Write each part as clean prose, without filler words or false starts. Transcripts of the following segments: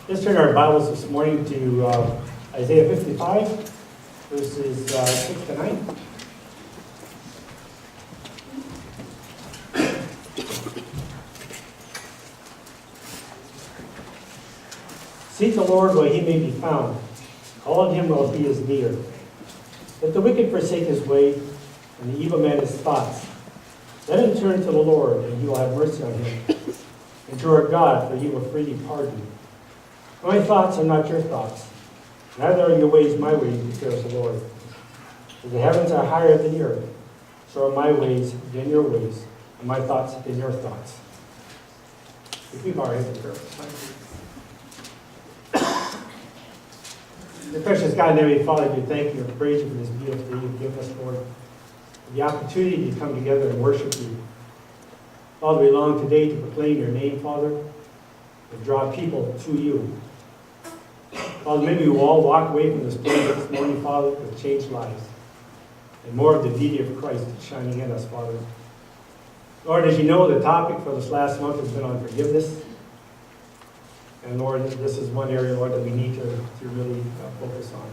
Let's turn our Bibles this morning to Isaiah 55, verses 6 to 9. Seek the Lord while he may be found. Call on him while he is near. Let the wicked forsake his way, and the evil man his thoughts. Let him turn to the Lord, and he will have mercy on him. And to our God, for he will freely pardon. My thoughts are not your thoughts, neither are your ways my ways, declares the Lord. For the heavens are higher than the earth, so are my ways than your ways, and my thoughts than your thoughts. If we bow our heads in prayer. The precious God and Heavenly Father, we thank you and praise you for this beautiful day you've given us, Lord. For the opportunity to come together and worship you. Father, we long today to proclaim your name, Father, and draw people to you. Father, maybe we all walk away from this place this morning, Father, with changed lives. And more of the beauty of Christ shining in us, Father. Lord, as you know, the topic for this last month has been on forgiveness. And Lord, this is one area, Lord, that we need to really focus on.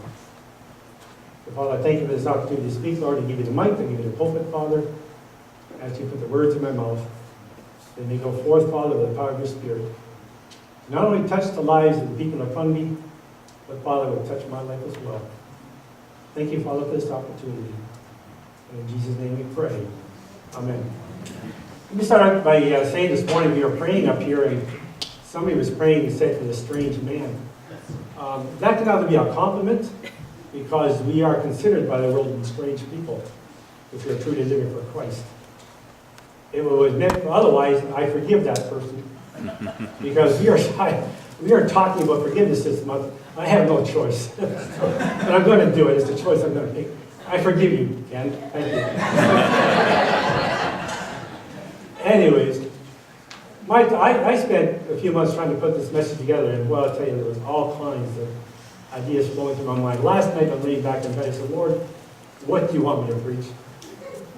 So, Father, I thank you for this opportunity to speak, Lord, to give you the mic, to give you the pulpit, Father. As you put the words in my mouth, they may go forth, Father, with the power of your Spirit. Not only touch the lives of the people in front of me, but, Father, will touch my life as well. Thank you, Father, for this opportunity. And in Jesus' name we pray. Amen. Let me start out by saying this morning we were praying up here, and somebody was praying and said for the strange man. That can either be a compliment, because we are considered by the world as strange people if we are truly living for Christ. It was meant for otherwise, I forgive that person. Because we are talking about forgiveness this month. I have no choice. But I'm going to do it. It's the choice I'm going to make. I forgive you, Ken. Thank you. Anyways, I spent a few months trying to put this message together, and well, I'll tell you, there was all kinds of ideas flowing through my mind. Last night, I'm laying back in bed. I said, Lord, what do you want me to preach?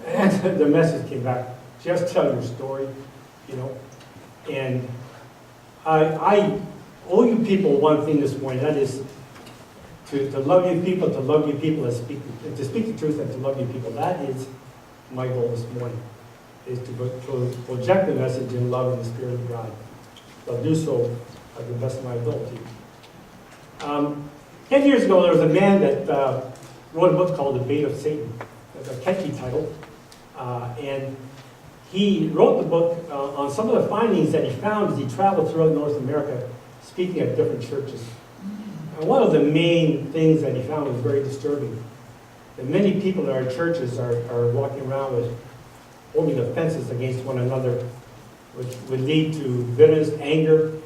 And the message came back. Just tell your story, you know. And I owe you people one thing this morning. That is to love you people, to speak the truth, and to love you people. That is my goal this morning, is to project the message in love and the Spirit of God. I'll do so at the best of my ability. 10 years ago, there was a man that wrote a book called The Bait of Satan. It's a catchy title. And he wrote the book on some of the findings that he found as he traveled throughout North America, speaking at different churches. And one of the main things that he found was very disturbing. That many people in our churches are walking around with holding offenses against one another, which would lead to bitterness, anger,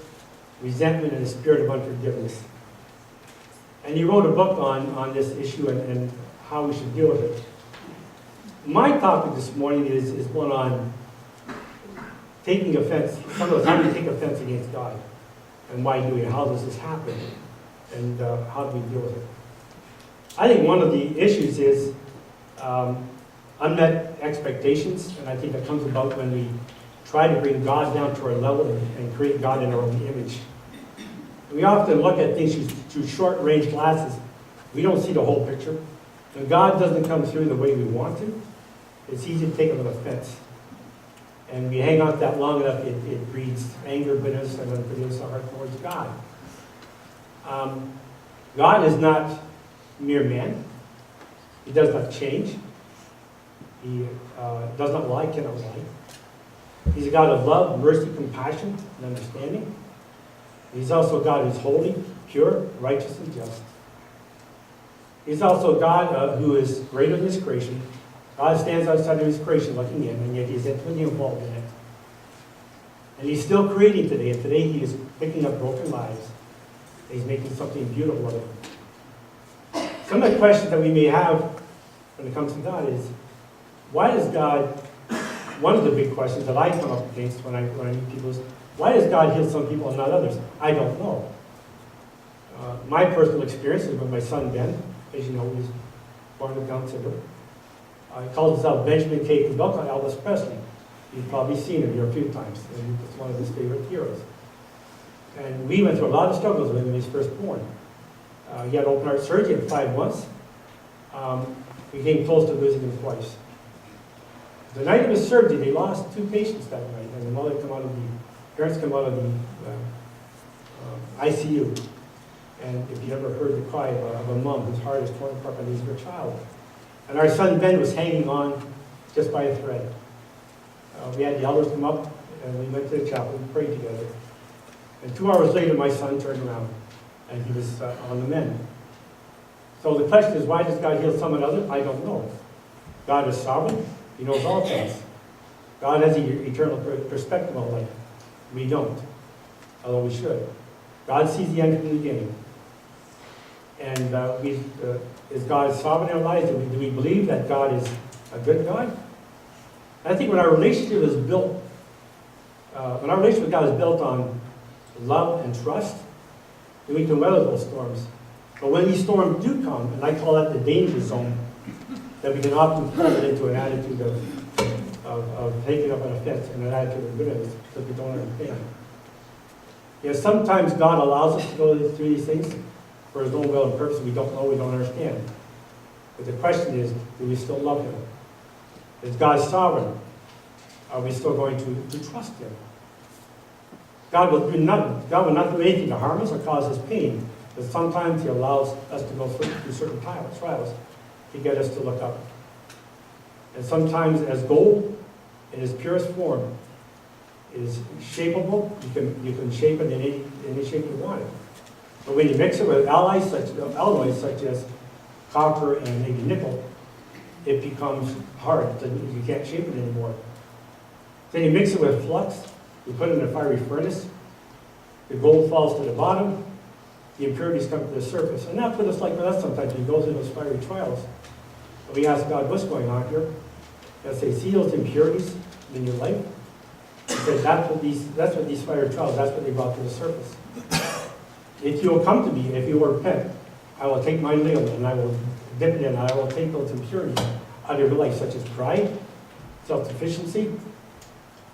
resentment, and a spirit of unforgiveness. And he wrote a book on this issue and how we should deal with it. My topic this morning is one on taking offense. Some of us, how do we take offense against God? And why do we? How does this happen? And how do we deal with it? I think one of the issues is unmet expectations, and I think that comes about when we try to bring God down to our level and create God in our own image. And we often look at things through short-range glasses. We don't see the whole picture. When God doesn't come through the way we want to, it's easy to take a little offense. And we hang on to that long enough, it breeds anger, bitterness, and unforgiveness in our heart towards God. God is not mere man. He does not change. He does not lie, cannot lie. He's a God of love, mercy, compassion, and understanding. He's also a God who's holy, pure, righteous, and just. He's also a God who is greater than his creation. God stands outside of his creation looking in, and yet he's intimately involved in it. And he's still creating today, and today he is picking up broken lives. And he's making something beautiful of it. Some of the questions that we may have when it comes to God is, why does God, one of the big questions that I come up against when I meet people is, why does God heal some people and not others? I don't know. My personal experience is with my son Ben. As you know, he was born with Down syndrome. He calls himself Benjamin K. Kubelka, Elvis Presley. You've probably seen him here a few times, and it's one of his favorite heroes. And we went through a lot of struggles with him when he was first born. He had open heart surgery at 5 months. We came close to losing him twice. The night of his surgery, they lost 2 patients that night, and the parents come out of the ICU. And if you ever heard the cry of a mom whose heart is torn apart by the news of her child. And our son Ben was hanging on just by a thread. We had the elders come up, and we went to the chapel and prayed together. And 2 hours later, my son turned around, and he was on the mend. So the question is, why does God heal some and others? I don't know. God is sovereign. He knows all things. God has an eternal perspective on life. We don't, although we should. God sees the end from the beginning. And is God sovereign in our lives? Do we believe that God is a good God? I think when our relationship is built, when our relationship with God is built on love and trust, then we can weather those storms. But when these storms do come, and I call that the danger zone, that we can often turn it into an attitude of taking up an offense and an attitude of bitterness because we don't understand. Yes, sometimes God allows us to go through these things for His own will and purpose we don't know, we don't understand. But the question is, do we still love Him? Is God sovereign? Are we still going to trust Him? God will not do anything to harm us or cause us pain, but sometimes He allows us to go through certain trials to get us to look up. And sometimes as gold in its purest form is shapeable, you can shape it in any shape you want it. But when you mix it with alloys such as copper and maybe nickel, it becomes hard. You can't shape it anymore. Then you mix it with flux, you put it in a fiery furnace, the gold falls to the bottom, the impurities come to the surface. And that's what it's like with us sometimes. We go through those fiery trials. And we ask God, what's going on here? And I say, see those impurities in your life? He said, that's what these fiery trials, that's what they brought to the surface. If you will come to me, if you will repent, I will take my ladle and I will dip it in, and I will take those impurities out of your life, such as pride, self-sufficiency,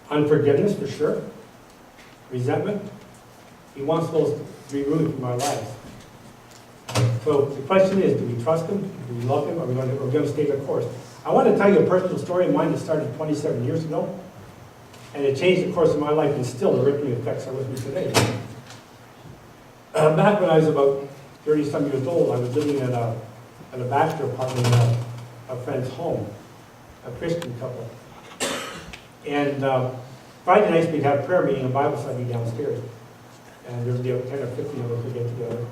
unforgiveness for sure, resentment. He wants those to be removed from our lives. So the question is, do we trust Him? Do we love Him? Are we going to stay the course? I want to tell you a personal story of mine that started 27 years ago, and it changed the course of my life, and still the rippling effects are with me today. Back when I was about 30-some years old, I was living in a bachelor apartment in a friend's home, a Christian couple. And Friday nights we'd have prayer meeting and Bible study downstairs. And there would be 10 or 15 of us would get together.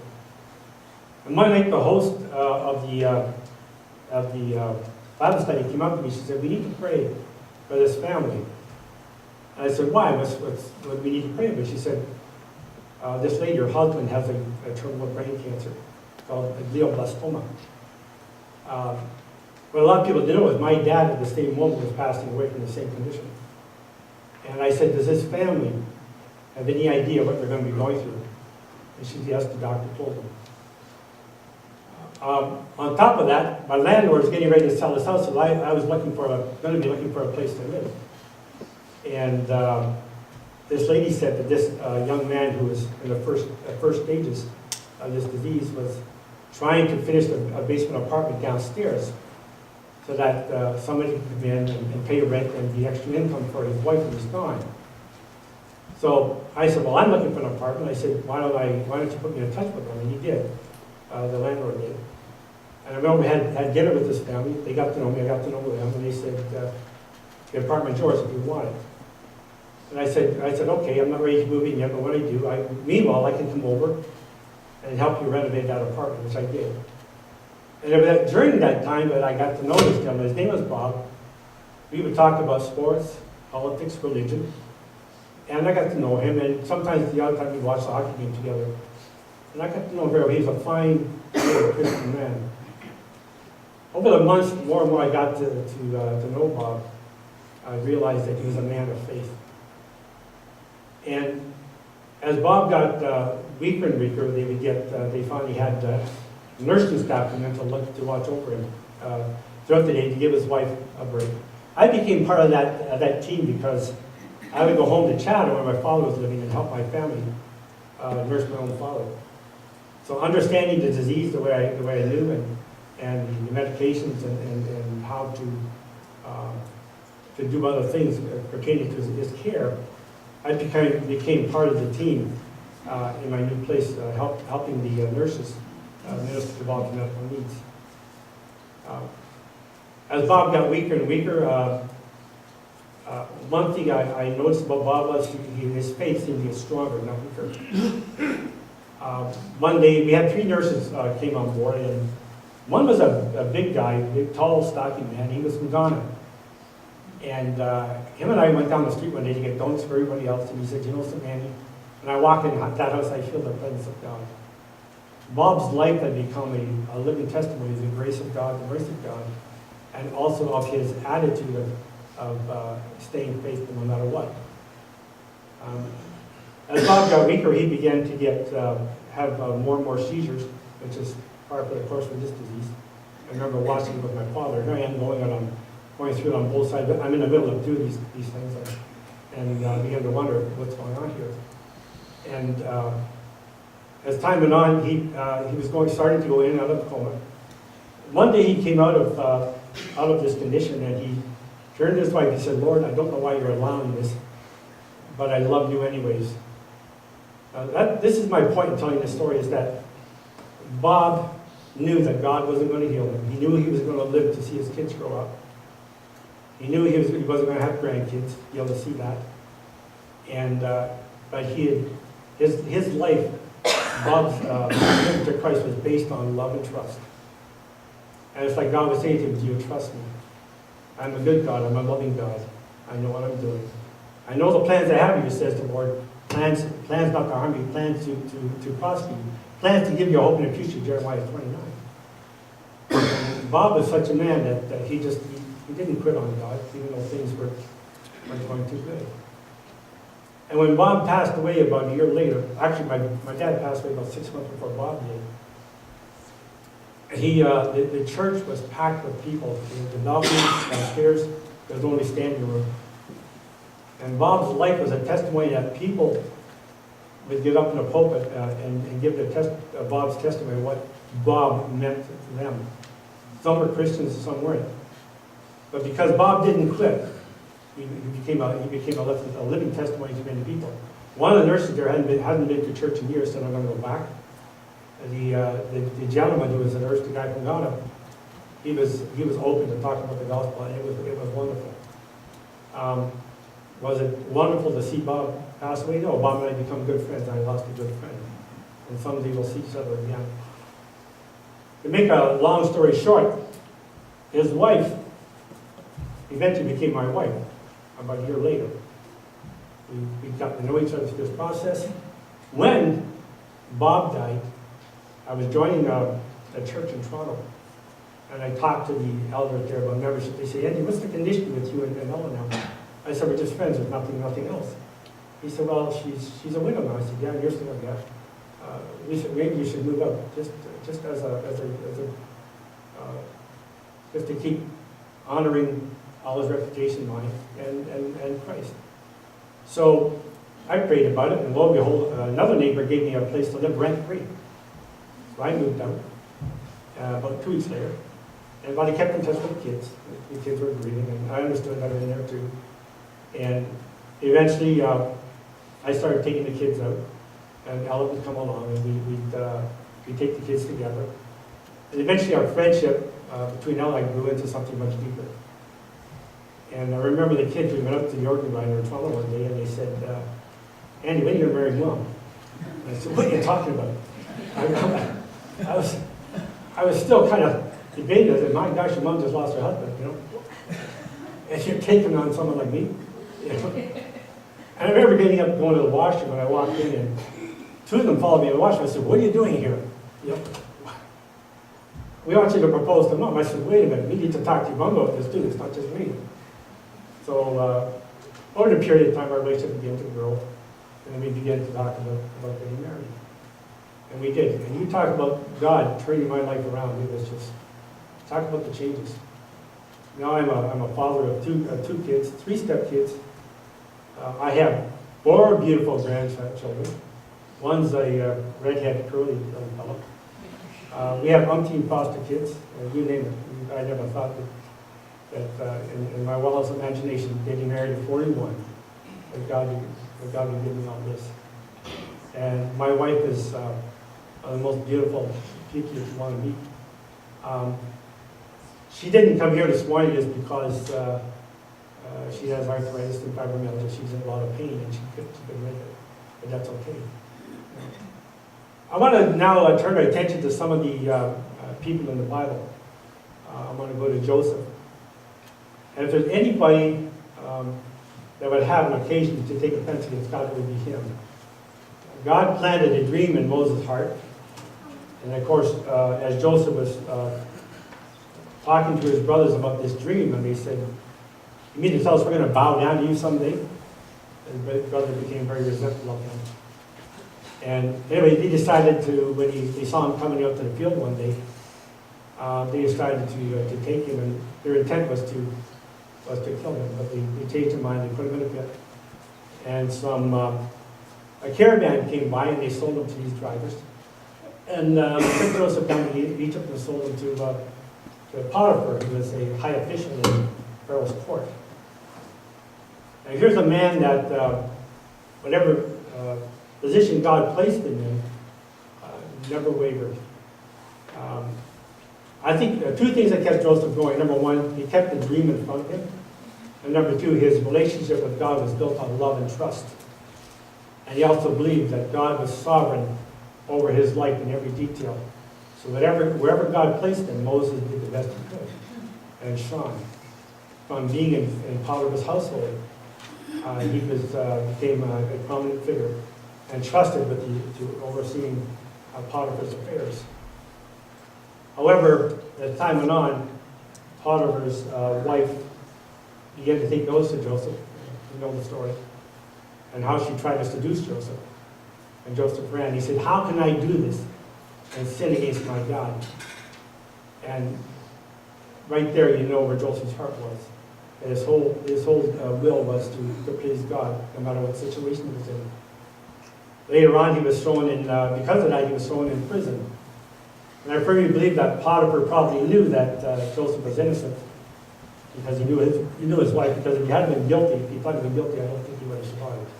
And one night the host of the Bible study came up to me. She said, we need to pray for this family. And I said, why? What do we need to pray about? She said, this lady, her husband, has a terminal brain cancer called glioblastoma. What a lot of people didn't know is my dad at the same moment was passing away from the same condition. And I said, does this family have any idea what they're going to be going through? And she said, yes, the doctor told them. On top of that, my landlord was getting ready to sell his house, so I was going to be looking for a place to live. And this lady said that this young man who was in the first stages of this disease was trying to finish a basement apartment downstairs so that somebody could come in and pay rent and the extra income for his wife who was gone. So I said, well, I'm looking for an apartment. I said, why don't you put me in touch with them? And he did. The landlord did. And I remember we had dinner with this family. They got to know me, I got to know them, and they said, the apartment's yours if you want it. And I said, okay, I'm not ready to move in yet, but what I do, meanwhile, I can come over and help you renovate that apartment, which I did. And during that time that I got to know this gentleman, his name was Bob, we would talk about sports, politics, religion, and I got to know him, and sometimes the other time we'd watch the hockey game together. And I got to know him very well. He was a fine, Christian man. Over the months, more and more I got to know Bob, I realized that he was a man of faith. And as Bob got weaker and weaker, they finally had nursing staff come in to watch over him throughout the day to give his wife a break. I became part of that team because I would go home to Chatham where my father was living and help my family nursed my own father. So understanding the disease the way I knew, and the medications and how to do other things pertaining to his care, I became part of the team in my new place, helping the nurses minister to Bob's medical needs. As Bob got weaker and weaker, one thing I noticed about Bob was his faith seemed to get stronger, not weaker. One day, we had 3 nurses came on board, and one was a big guy, big, tall, stocky man. He was from Ghana. And him and I went down the street one day to get donuts for everybody else, and he said, you know something, Andy? When I walk in that house, I feel the presence of God. Bob's life had become a living testimony of the grace of God, the mercy of God, and also of his attitude of staying faithful no matter what. As Bob got weaker, he began to have more and more seizures, which is part of the course of this disease. I remember watching it with my father. Here I am going through it on both sides. I'm in the middle of doing these things, and began to wonder what's going on here. And as time went on, he was starting to go in and out of the coma. One day he came out of this condition, and he turned to his wife. He said, Lord, I don't know why you're allowing this, but I love you anyways. This is my point in telling this story, is that Bob knew that God wasn't going to heal him. He knew he was going to live to see his kids grow up. He knew he wasn't going to have grandkids, be able to see that. And but his life, Bob's commitment to Christ was based on love and trust. And it's like God was saying to him, do you trust me? I'm a good God. I'm a loving God. I know what I'm doing. I know the plans I have for you, says the Lord. Plans not to harm you, plans to prosper you, plans to give you a hope in the future, Jeremiah 29. And Bob was such a man that he didn't quit on God, even though things weren't going too good. And when Bob passed away about a year later, actually my dad passed away about 6 months before Bob did. The church was packed with people. The balcony downstairs, there was only standing room. And Bob's life was a testimony that people would get up in the pulpit and give Bob's testimony, what Bob meant to them. Some were Christians, some weren't. But because Bob didn't quit, he became a living testimony to many people. One of the nurses there hadn't been to church in years, said, I'm going to go back. The gentleman who was a nurse, the guy from Ghana, he was open to talking about the gospel, and it was wonderful. Was it wonderful to see Bob pass away? No, Bob and I become good friends. I lost a good friend. And someday we'll see each other again. To make a long story short, his wife eventually became my wife about a year later. We got to know each other through this process. When Bob died, I was joining a church in Toronto, and I talked to the elders there about membership. They said, Andy, what's the condition with you and Ella now? I said, we're just friends, there's nothing else. He said, well, she's a widow now. I said, yeah, you're still a guest. Maybe you should move up, just to keep honoring Allah's reputation, mine, and Christ. So I prayed about it, and lo and behold, another neighbor gave me a place to live rent-free. So I moved out about 2 weeks later. But I kept in touch with the kids. The kids were grieving, and I understood that in there too. And eventually, I started taking the kids out, and Ella would come along, and we'd take the kids together. And eventually, our friendship between Ella and I grew into something much deeper. And I remember the kids, we went up to the organ grinder in Toronto one day, and they said, Andy, when are you going to marry Mom? And I said, what are you talking about? I was still kind of debating. I said, my gosh, your mom just lost her husband, you know? And you're taking on someone like me, you know? And I remember getting up, going to the washroom when I walked in, and 2 of them followed me to the washroom. I said, what are you doing here? You know, we want you to propose to Mom. I said, wait a minute, we need to talk to your mom about this too, it's not just me. So over the period of time, our relationship began to grow, and then we began to talk about getting married. And we did. And you talk about God turning my life around, it was just, talk about the changes. Now I'm a father of two kids, 3 stepkids. I have 4 beautiful grandchildren. One's a redhead, curly young fellow. We have umpteen foster kids, you name it. I never thought that in my wildest imagination, getting married at 41, that God would give me all this. And my wife is one of the most beautiful people you want to meet. She didn't come here this morning just because she has arthritis and fibromyalgia. She's in a lot of pain and she couldn't make it, but that's okay. I want to now turn our attention to some of the people in the Bible. I want to go to Joseph. And if there's anybody that would have an occasion to take offense against God, it would be him. God planted a dream in Moses' heart. And of course, as Joseph was talking to his brothers about this dream, and they said, "You mean to tell us we're going to bow down to you someday?" And his brother became very resentful of him. And anyway, they decided to, when they saw him coming out to the field one day, they decided to take him, and their intent was to kill him. But they changed their mind, they put him in a pit. And a caravan came by and they sold him to these drivers. And they took Joseph down to Egypt and sold him to Potiphar, who was a high official in Pharaoh's court. And here's a man that whatever position God placed him in, never wavered. I think two things that kept Joseph going. Number one, he kept the dream in front of him. And number two, his relationship with God was built on love and trust. And he also believed that God was sovereign over his life in every detail. So wherever God placed him, Moses did the best he could. And Sean, from being in Potiphar's household, he became a prominent figure and trusted to overseeing Potiphar's affairs. However, as time went on, Potiphar's wife began to take notice of Joseph. You know the story. And how she tried to seduce Joseph. And Joseph ran. He said, "How can I do this and sin against my God?" And right there, you know where Joseph's heart was. And his whole will was to please God, no matter what situation he was in. Later on, he was thrown in, because of that, he was thrown in prison. And I firmly believe that Potiphar probably knew that Joseph was innocent, because he knew his wife. Because if he hadn't been guilty, if he thought he was guilty, I don't think he would have survived.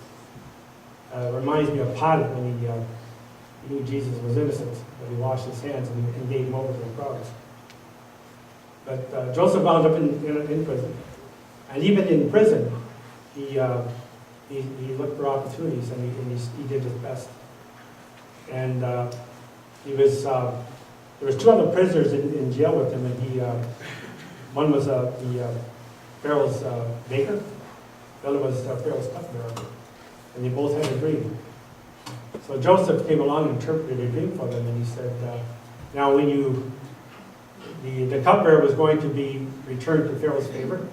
Reminds me of Pilate when he knew Jesus was innocent, but he washed his hands and gave him over to the crowds. But Joseph wound up in prison. And even in prison, he looked for opportunities, and he did his best. And there was two other prisoners in jail with him, and one was the Pharaoh's baker, the other was Pharaoh's cupbearer, and they both had a dream. So Joseph came along and interpreted a dream for them, and he said, now when the cupbearer was going to be returned to Pharaoh's favor,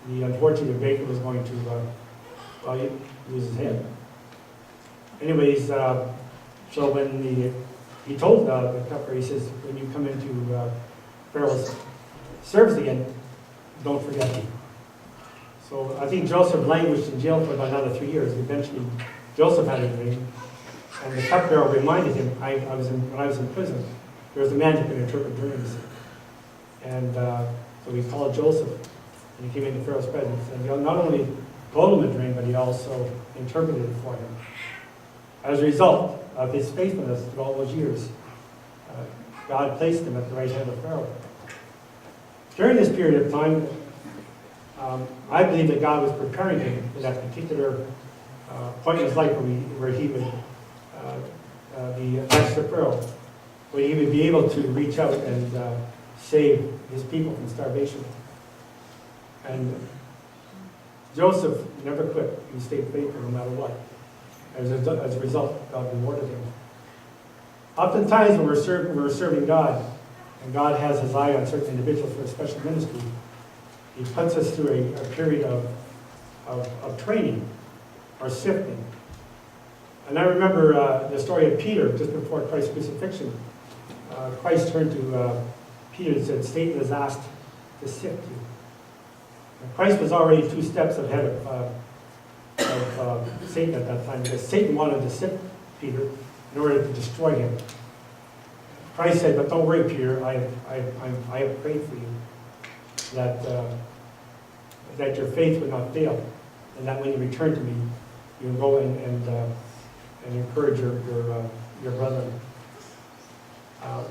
the unfortunate baker was going to lose his head. Anyways, so when he told the cupbearer, he says, when you come into Pharaoh's service again, don't forget me. So I think Joseph languished in jail for about another 3 years. Eventually, Joseph had a dream, and the cupbearer reminded him, when I was in prison, there was a man who could interpret dreams. And so he called Joseph, and he came into Pharaoh's presence, and he not only told him a dream, but he also interpreted it for him. As a result of his faithfulness through all those years, God placed him at the right hand of Pharaoh. During this period of time, I believe that God was preparing him for that particular point in his life where he would be next to Pharaoh, where he would be able to reach out and save his people from starvation. And Joseph never quit. He stayed faithful no matter what. As a result, God rewarded him. Oftentimes when we're serving God, and God has his eye on certain individuals for a special ministry, he puts us through a period of training or sifting. And I remember the story of Peter just before Christ's crucifixion. Christ turned to Peter and said, "Satan has asked to sift you." And Christ was already 2 steps ahead of Satan at that time, because Satan wanted to sift Peter, in order to destroy him. Christ said, but don't worry, Peter, I have prayed for you, that your faith would not fail, and that when you return to me, you will go and encourage your brethren.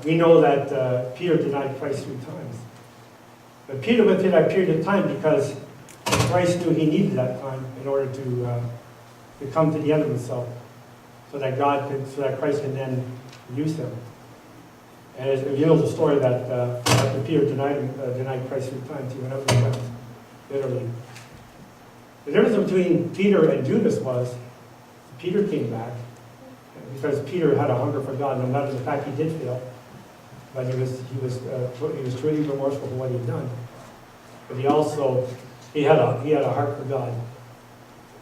We know that Peter denied Christ 3 times. But Peter went through that period of time because Christ knew he needed that time in order to come to the end of himself, so that Christ can then use him. And as you know the story that after Peter denied Christ 3 times, he went out and wept bitterly. The difference between Peter and Judas was Peter came back because Peter had a hunger for God, no matter the fact he did fail. But he was truly remorseful for what he had done. But he had a heart for God.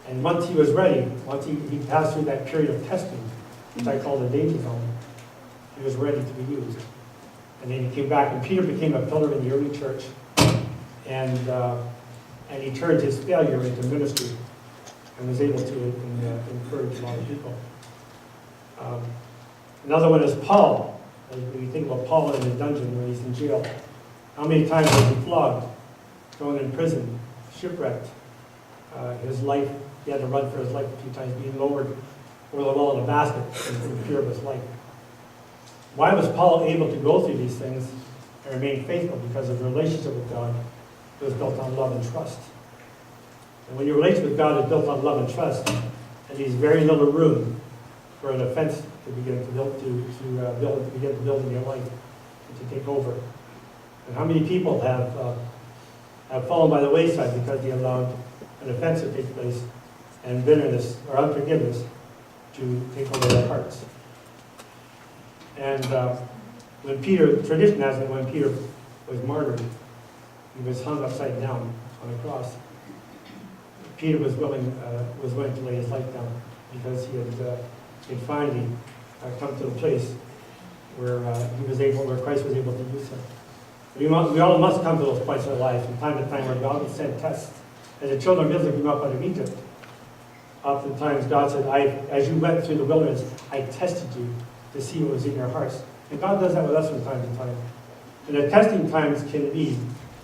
And once he was ready, once he passed through that period of testing, which I call the danger zone, he was ready to be used. And then he came back, and Peter became a pillar in the early church. And he turned his failure into ministry and was able to encourage a lot of people. Another one is Paul. When you think about Paul in the dungeon when he's in jail, how many times was he flogged, thrown in prison, shipwrecked? His life, he had to run for his life a few times, being lowered over the wall in a basket in fear of his life. Why was Paul able to go through these things and remain faithful? Because his relationship with God was built on love and trust. And when your relationship with God is built on love and trust, and leaves very little room for an offense to begin to build in your life, and to take over. And how many people have fallen by the wayside because they allowed an offense to take place and bitterness or unforgiveness to take over their hearts. And tradition has it, when Peter was martyred, he was hung upside down on a cross. Peter was willing to lay his life down because he had finally come to the place where Christ was able to use him. We all must come to those points in our lives from time to time where God will send tests. As the children of Israel came up out of Egypt, oftentimes God said, as you went through the wilderness, I tested you to see what was in your hearts. And God does that with us from time to time. And the testing times can be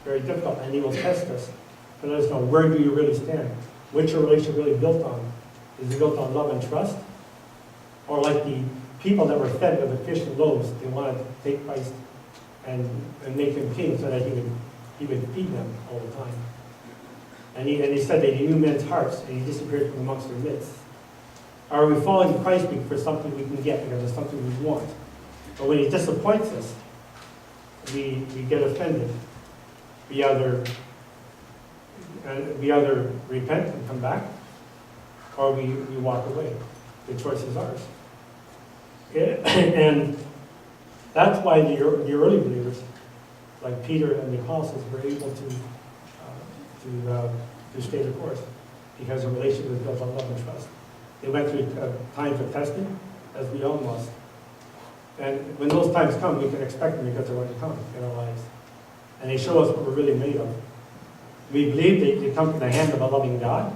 very difficult, and he will test us to let us know, where do you really stand? What's your relationship really built on? Is it built on love and trust? Or like the people that were fed with the fish and loaves, they wanted to take Christ and make him king so that he would feed them all the time. And he said that he knew men's hearts, and he disappeared from amongst their midst. Are we following Christ for something we can get, because it's something we want? But when he disappoints us, we get offended. We either repent and come back, or we walk away. The choice is ours. And that's why the early believers, like Peter and the apostles, were able to stay the course, because the relationship was built on love and trust. They went through times of testing, as we all must. And when those times come, we can expect them, because they're going to come in our lives. And they show us what we're really made of. Do we believe they come from the hand of a loving God?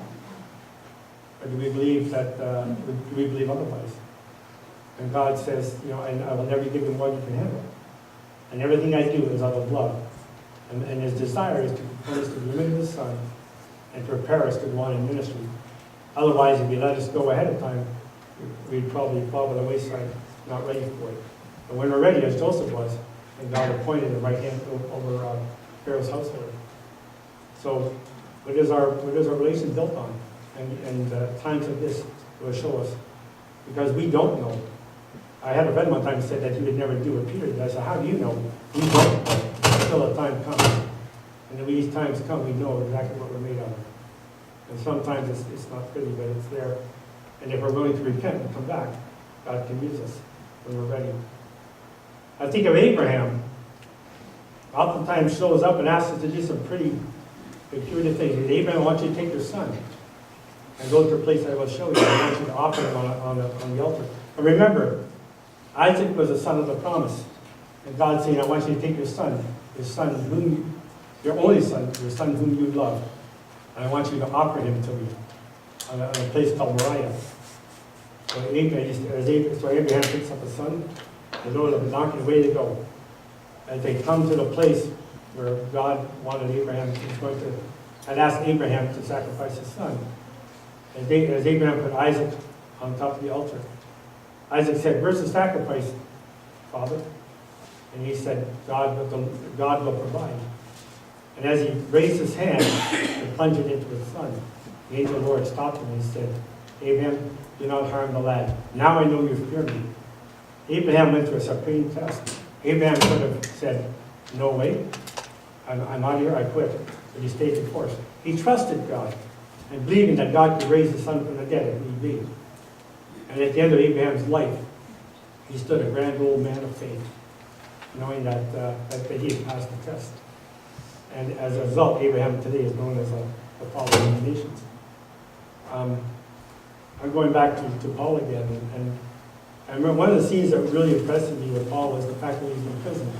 Or do we believe otherwise? And God says, and I will never give you more than you can handle. And everything I do is out of love. And his desire is to put us to the image of his Son and prepare us to go on in ministry. Otherwise, if he let us go ahead of time, we'd probably fall by the wayside, not ready for it. But when we're ready, as Joseph was, and God appointed the right hand over Pharaoh's household. So, what is our relation built on? And times like this will show us, because we don't know. I had a friend one time said that he would never do what Peter did. I said, how do you know? We don't know until the time comes. And when these times come, we know exactly what we're made of. And sometimes it's not pretty, but it's there. And if we're willing to repent and come back, God can use us when we're ready. I think of Abraham. Oftentimes shows up and asks us to do some pretty peculiar things. Abraham, I want you to take your son and go to a place I will show you. I want you to offer him on the altar. And remember, Isaac was the son of the promise. And God's saying, I want you to take your son your only son, your son whom you love, and I want you to offer him to me on a place called Moriah. So Abraham picks up a son, they load up a donkey, away they go. As they come to the place where God wanted Abraham, had asked Abraham to sacrifice his son. As Abraham put Isaac on top of the altar, Isaac said, "Where's the sacrifice, Father?" And he said, God will provide. And as he raised his hand to plunge it into his son, the angel of the Lord stopped him and he said, "Abraham, do not harm the lad. Now I know you fear me." Abraham went through a supreme test. Abraham could have said, "No way, I'm out of here, I quit." But he stayed the course. He trusted God and believing that God could raise his son from the dead if need be. And at the end of Abraham's life, he stood a grand old man of faith, knowing that he had passed the test. And as a result, Abraham today is known as the father of the nations. I'm going back to Paul again, and I remember one of the scenes that really impressed me with Paul was the fact that he was in prison.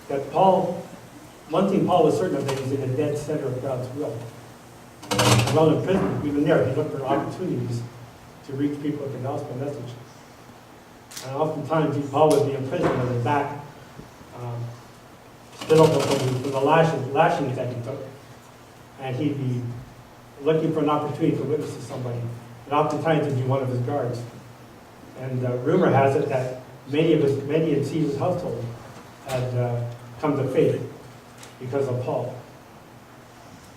That one thing Paul was certain of, that he's in the dead center of God's will. While in prison, even there, he looked for opportunities to reach people with the gospel message. And oftentimes, Paul would be in prison on his back, stood up from the lashings that he took, and he'd be looking for an opportunity to witness to somebody. And oftentimes, it'd be one of his guards. And rumor has it that many in Caesar's household had come to faith because of Paul.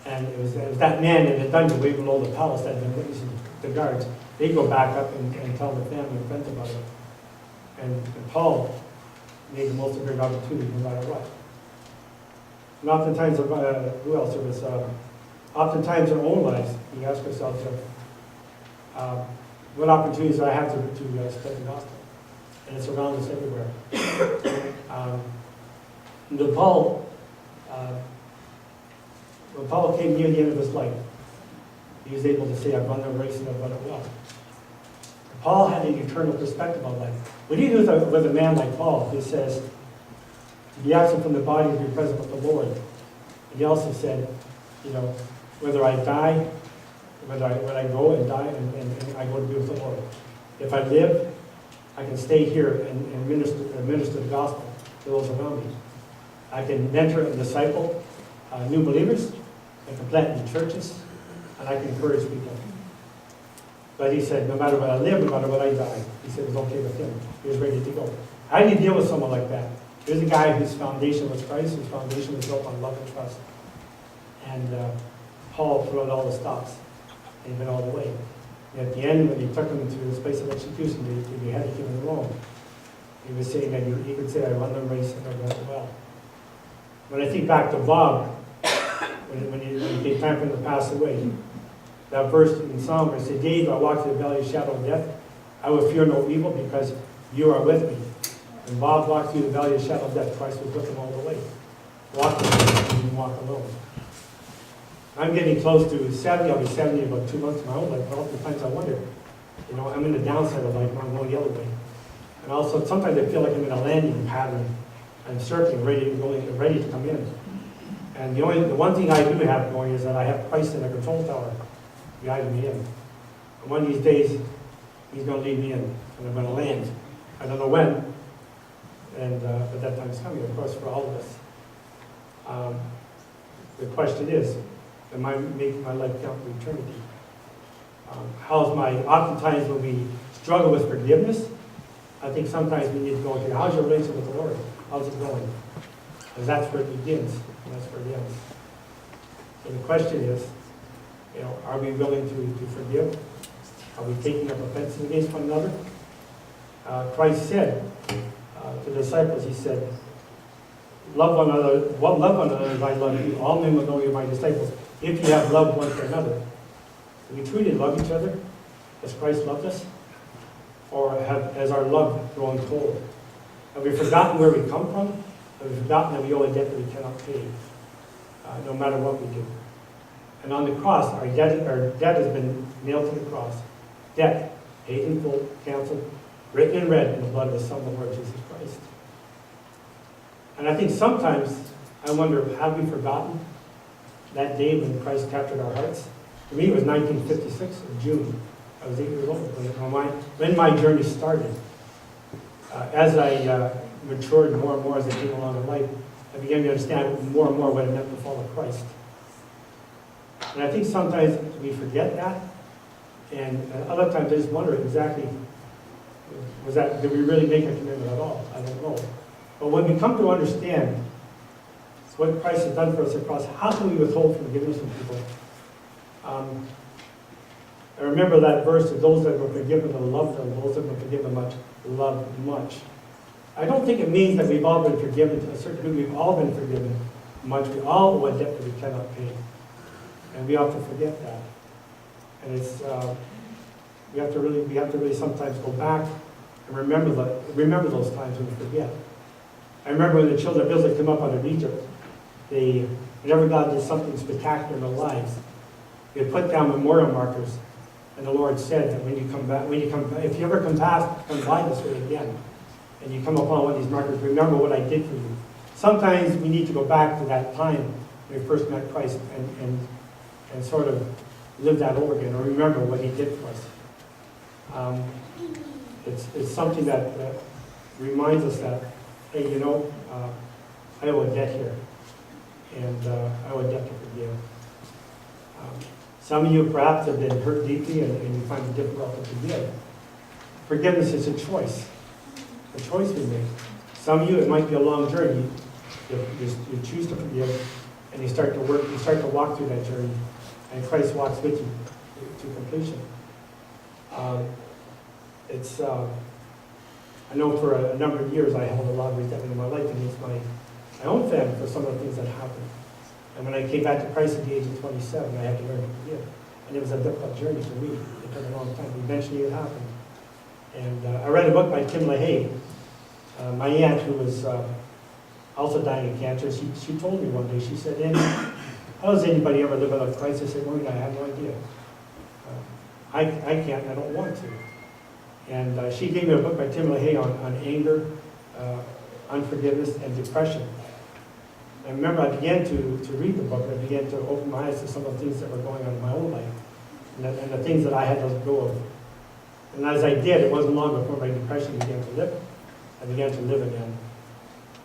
And it was that man in the dungeon way below the palace that had been witnessing the guards. They'd go back up and tell the family and friends about it. And Paul made the most of every opportunity no matter what. And oftentimes, who else? There was, oftentimes in our own lives, we ask ourselves, what opportunities do I have to spread the gospel? And it's around us everywhere. When Paul came near the end of his life, he was able to say, "I've run the race and I've run it well." Paul had an eternal perspective on life. What do you do with a man like Paul who says, "To be absent from the body is to be present with the Lord"? And he also said, whether I die, when I go and die, and I go to be with the Lord. If I live, I can stay here and minister the gospel to those around me. I can mentor and disciple new believers. I can plant new churches, and I can encourage people. But he said, no matter what I live, no matter what I die, he said it was okay with him. He was ready to go. How do you deal with someone like that? Here's a guy whose foundation was Christ, whose foundation was built on love and trust. And Paul threw out all the stops, and he went all the way. And at the end, when he took him to his place of execution, they beheaded him in Rome. He was saying that he could say, "I run the race and I run it well." When I think back to Bob, when he came time for him to pass away, that verse in Psalm where it said, "Yea, though I walk through the valley of the shadow of death, I will fear no evil because you are with me." When Bob walked through the valley of the shadow of death, Christ was with him all the way. Walk with him, he didn't walk alone. I'm getting close to 70. I'll be 70 in about 2 months of my own life. But oftentimes I wonder, I'm in the downside of life when I'm going the other way. And also, sometimes I feel like I'm in a landing pattern. I'm circling, ready to come in. And the one thing I do have going is that I have Christ in the control tower guiding me in. And one of these days, he's going to lead me in, and I'm going to land. I don't know when, but that time is coming, of course, for all of us. The question is, am I making my life count for eternity? Oftentimes when we struggle with forgiveness, I think sometimes we need to go into, how's your relationship with the Lord? How's it going? Because that's where it begins, and that's where it ends. So the question is, are we willing to forgive? Are we taking up offenses against one another? Christ said to the disciples, he said, love one another as I love you. All men will know you're my disciples if you have love one for another. Do we truly love each other as Christ loved us? Or has our love grown cold? Have we forgotten where we come from? Have we forgotten that we owe a debt that we cannot pay, no matter what we do? And on the cross, our debt has been nailed to the cross. Debt, paid in full, canceled, written in red in the blood of the Son of the Lord Jesus Christ. And I think sometimes, I wonder, have we forgotten that day when Christ captured our hearts? For me, it was 1956 in June. I was 8 years old when my journey started. As I matured more and more as I came along in life, I began to understand more and more what it meant to follow Christ. And I think sometimes we forget that, and other times I just wonder exactly, did we really make a commitment at all? I don't know. But when we come to understand what Christ has done for us across, how can we withhold forgiveness from people? I remember that verse that those that were forgiven will love them, those that were forgiven much, love much. I don't think it means that we've all been forgiven to a certain degree. We've all been forgiven much. We all owe a debt that we cannot pay. And we often forget that. And it's we have to really sometimes go back and remember those times when we forget. I remember when the children of Israel came up out of Egypt, whenever God did something spectacular in their lives, they put down memorial markers. And the Lord said that when you come back, if you ever come by this way again, and you come upon one of these markers, remember what I did for you. Sometimes we need to go back to that time when we first met Christ and sort of live that over again, or remember what He did for us. It's something that reminds us that, hey, I owe a debt here, and I owe a debt to forgive. Some of you perhaps have been hurt deeply and you find it difficult to forgive. Forgiveness is a choice we make. Some of you, it might be a long journey. You choose to forgive, and you start to walk through that journey, and Christ walks with you to completion. I know for a number of years I held a lot of resentment in my life against my own family for some of the things that happened. And when I came back to Christ at the age of 27, I had to learn to forgive. And it was a difficult journey for me. It took a long time. Eventually it happened. And I read a book by Tim LaHaye. My aunt, who was also dying of cancer, she told me one day, she said, Andy, how does anybody ever live without Christ? I said, well, I have no idea. I can't, and I don't want to. And she gave me a book by Tim LaHaye on anger, unforgiveness, and depression. I remember I began to read the book, and I began to open my eyes to some of the things that were going on in my own life, and the things that I had to let go of. And as I did, it wasn't long before my depression began to lift. I began to live again.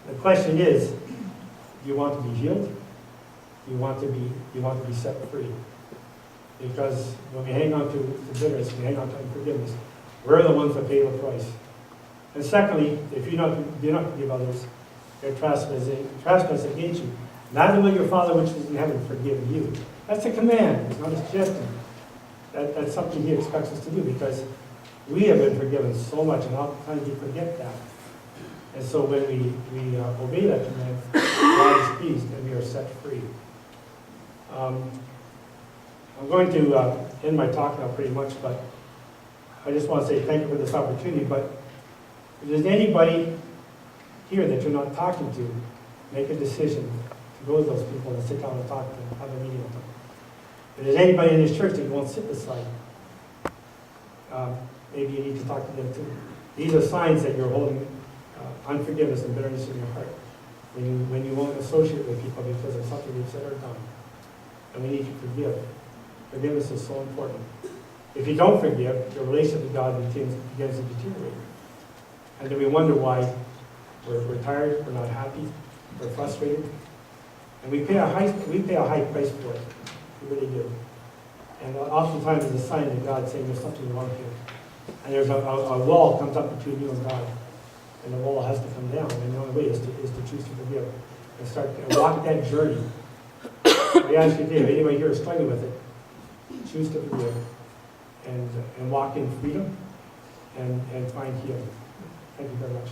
The question is, do you want to be healed? Do you want to be set free? Because when we hang on to bitterness, we hang on to unforgiveness, we're the ones that pay the price. And secondly, if you do not forgive others, their trespass against you, neither will your Father which is in heaven forgive you. That's a command. It's not a suggestion. That's something He expects us to do, because we have been forgiven so much, and oftentimes we forget that. And so when we obey that command, God is pleased and we are set free. I'm going to end my talk now pretty much, but I just want to say thank you for this opportunity. But if there's anybody here that you're not talking to, make a decision to go to those people and sit down and talk to them, have a meeting with them. If there's anybody in this church that you won't sit beside, maybe you need to talk to them too. These are signs that you're holding unforgiveness and bitterness in your heart. When you won't associate with people because of something they've said or done. And we need to forgive. Forgiveness is so important. If you don't forgive, your relationship with God begins to deteriorate. And then we wonder why we're tired, we're not happy, we're frustrated. And we pay a high price for it. We really do. And oftentimes it's a sign that God's saying there's something wrong here. And there's a wall comes up between you and God. And the wall has to come down. And the only way is to choose to forgive. And start to walk that journey. I ask you today, if anybody here is struggling with it, choose to forgive. And walk in freedom and find healing. Thank you very much.